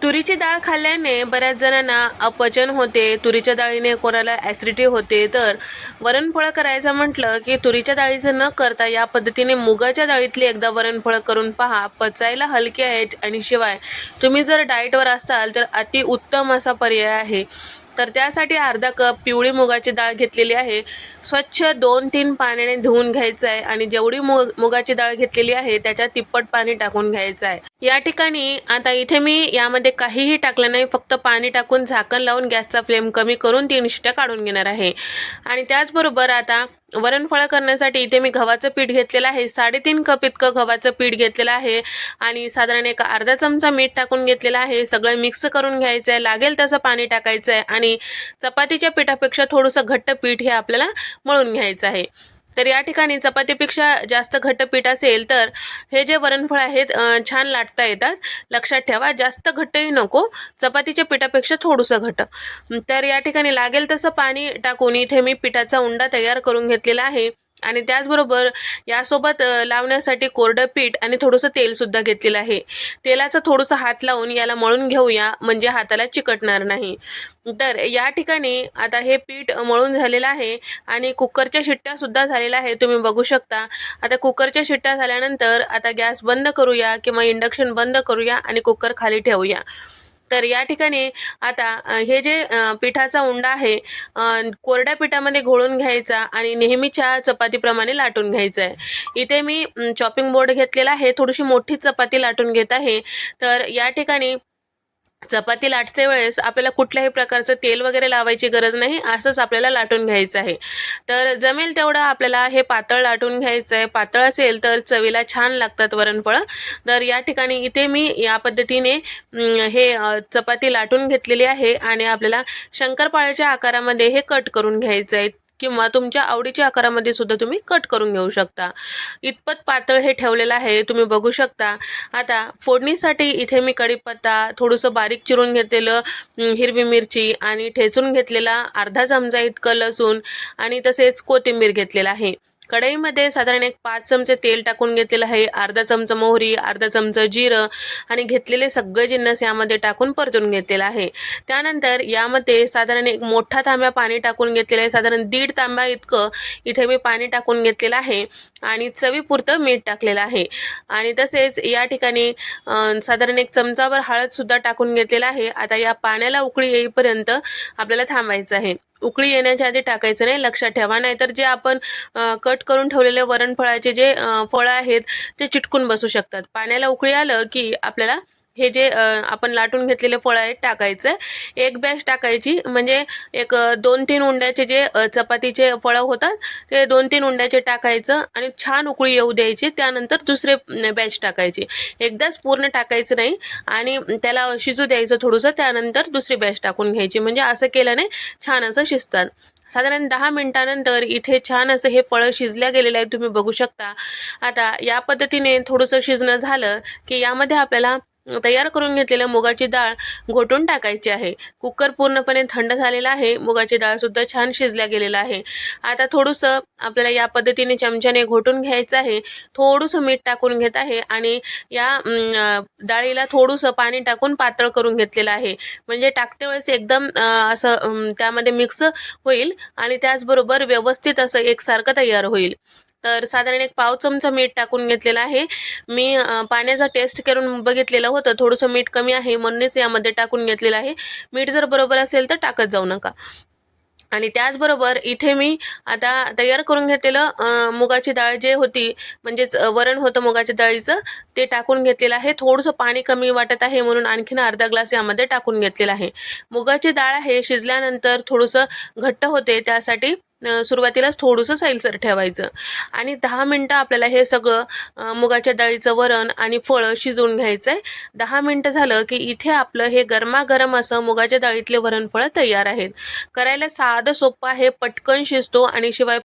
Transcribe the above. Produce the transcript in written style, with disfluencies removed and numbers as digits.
तुरीची डाळ खाल्ल्याने बऱ्याच जणांना अपचन होते, तुरीच्या डाळीने कोणाला ॲसिडिटी होते. तर वरणफळं करायचं म्हटलं की तुरीच्या डाळीचं न करता या पद्धतीने मुगाच्या डाळीतली एकदा वरणफळं करून पहा. पचायला हलकी आहेत आणि शिवाय तुम्ही जर डाएटवर असाल तर अतिउत्तम असा पर्याय आहे. तर त्यासाठी अर्धा कप पिवळी मुगाची डाळ घेतलेली आहे. स्वच्छ 2-3 पाण्याने धुवून घ्यायचं आहे आणि जेवढी मुगाची डाळ घेतलेली आहे त्याच्या तिप्पट पाणी टाकून घ्यायचं आहे. या ठिकाणी आता इथे मी यामध्ये काहीही टाकलं नाही, फक्त पाणी टाकून झाकण लावून गॅसचा फ्लेम कमी करून 3 शिट्ट्या काढून घेणार आहे. आणि त्याचबरोबर आता वरणफळं करण्यासाठी इथे मी गव्हाचं पीठ घेतलेलं आहे. 3.5 कप इतकं गव्हाचं पीठ घेतलेलं आहे आणि साधारण एक अर्धा चमचा मीठ टाकून घेतलेलं आहे. सगळं मिक्स करून घ्यायचं आहे. लागेल तसं पाणी टाकायचं आहे आणि चपातीच्या पिठापेक्षा थोडंसं घट्ट पीठ हे आपल्याला मळून घ्यायचं आहे. तर या ठिकाणी चपातीपेक्षा जास्त घट्ट पीठ असेल तर हे जे वरणफळ आहेत छान लाटता येतात. लक्षात ठेवा, जास्त घट्टही नको, चपातीच्या पिठापेक्षा थोडंसं घट्ट. तर या ठिकाणी लागेल तसं पाणी टाकून इथे मी पिठाचा उंडा तयार करून घेतलेला आहे आणि त्याचबरोबर यासोबत लावण्यासाठी कोरडं पीठ आणि थोडंसं तेलसुद्धा घेतलेलं आहे. तेलाचा थोडंसं हात लावून याला मळून घेऊया, म्हणजे हाताला चिकटणार नाही. तर या ठिकाणी आता हे पीठ मळून झालेलं आहे आणि कुकरच्या शिट्ट्यासुद्धा झालेल्या आहे, तुम्ही बघू शकता. आता कुकरच्या शिट्ट्या झाल्यानंतर आता गॅस बंद करूया किंवा इंडक्शन बंद करूया आणि कुकर खाली ठेवूया. तर या ठिकाणी आता हे जे पिठाचा उंडा आहे कोरड्या पिठामध्ये घोळून घ्यायचा आणि नेहमीच्या चपातीप्रमाणे लाटून घ्यायचं आहे. इथे मी चॉपिंग बोर्ड घेतलेला आहे, थोडीशी मोठी चपाती लाटून घेत आहे. तर या ठिकाणी चपाती लाटते वेळेस आपल्याला कुठल्याही प्रकारचं तेल वगैरे लावायची गरज नाही, असंच आपल्याला लाटून घ्यायचं आहे. तर जमेल तेवढं आपल्याला हे पातळ लाटून घ्यायचं आहे. पातळ असेल तर चवीला छान लागतात वरणफळं. तर या ठिकाणी इथे मी या पद्धतीने हे चपाती लाटून घेतलेली आहे आणि आपल्याला शंकरपाळ्याच्या आकारामध्ये हे कट करून घ्यायचं आहे किंवा तुमच्या आवडीच्या आकारामध्ये सुद्धा तुम्ही कट करून घेऊ शकता. इतपत पातळ हे ठेवलेलं आहे, तुम्ही बघू शकता. आता फोडणीसाठी इथे मी कढीपत्ता, थोडंसं बारीक चिरून घेतलेलं हिरवी मिरची आणि ठेचून घेतलेला अर्धा चमचा इतकं लसूण आणि तसेच कोथिंबीर घेतलेला आहे. कढईमध्ये साधारण एक 5 चमचे तेल टाकून घेतलेलं आहे. अर्धा चमचा मोहरी, अर्धा चमचा जिरं आणि घेतलेले सगळे जिन्नस यामध्ये टाकून परतून घेतलेला आहे. त्यानंतर यामध्ये साधारण एक मोठा तांब्या पाणी टाकून घेतलेलं आहे. साधारण 1.5 तांब्या इतकं इथे मी पाणी टाकून घेतलेलं आहे आणि चवीपुरतं मीठ टाकलेलं आहे. आणि तसेच या ठिकाणी साधारण एक चमचाभर हळदसुद्धा टाकून घेतलेला आहे. आता या पाण्याला उकळी येईपर्यंत आपल्याला थांबायचं आहे. उकळी येण्याच्या आधी टाकायचं नाही, लक्षात ठेवा, नाहीतर जे आपण कट करून ठेवलेले वरणफळाचे जे फळं आहेत ते चिटकून बसू शकतात. पाण्याला उकळी आलं की आपल्याला हे जे आपण लाटून घेतलेले फळं आहेत टाकायचं. एक बॅच टाकायची, म्हणजे एक 2-3 उंड्याचे जे चपातीचे फळं होतात ते 2-3 उंड्याचे टाकायचं आणि छान उकळी येऊ द्यायची. त्यानंतर दुसरे बॅच टाकायची. एकदाच पूर्ण टाकायचं नाही आणि त्याला शिजू द्यायचं थोडंसं, त्यानंतर दुसरी बॅच टाकून घ्यायची. म्हणजे असं केल्याने छान असं शिजतात. साधारण 10 मिनिटानंतर इथे छान असं हे फळं शिजल्या गेलेलं आहे, तुम्ही बघू शकता. आता या पद्धतीने थोडंसं शिजणं झालं की यामध्ये आपल्याला तयार करून घेतलेलं मुगाची डाळ घोटून टाकायची आहे. कुकर पूर्णपणे थंड झालेला आहे. मुगाची डाळसुद्धा छान शिजल्या गेलेलं आहे. आता थोडंसं आपल्याला या पद्धतीने चमच्याने घोटून घ्यायचं आहे. थोडंसं मीठ टाकून घेत आहे आणि या डाळीला थोडंसं पाणी टाकून पातळ करून घेतलेलं आहे. म्हणजे टाकते वेळेस एकदम असं त्यामध्ये मिक्स होईल आणि त्याचबरोबर व्यवस्थित असं एकसारखं तयार होईल. तर साधारण एक पाव चमचा मीठ टाकून घेतलेलं आहे. मी पाण्याचा टेस्ट करून बघितलेलं होतं, थोडंसं मीठ कमी आहे म्हणूनच यामध्ये टाकून घेतलेलं आहे. मीठ जर बरोबर असेल तर टाकत जाऊ नका. आणि त्याचबरोबर इथे मी आता तयार करून घेतलेलं मुगाची डाळ जे होती, म्हणजेच वरण होतं मुगाच्या डाळीचं, ते टाकून घेतलेलं आहे. थोडंसं पाणी कमी वाटत आहे म्हणून आणखीन अर्धा ग्लास यामध्ये टाकून घेतलेला आहे. मुगाची डाळ आहे शिजल्यानंतर थोडंसं घट्ट होते, त्यासाठी सुरुवातीलाच थोडंसं सैलसर ठेवायचं आणि 10 मिनटं आपल्याला हे सगळं मुगाच्या डाळीचं वरण आणि फळं शिजवून घ्यायचं आहे. 10 मिनटं झालं की इथे आपलं हे गरमागरम असं मुगाच्या डाळीतले वरणफळं तयार आहेत. करायला साधं सोपं आहे, पटकन शिजतो आणि शिवाय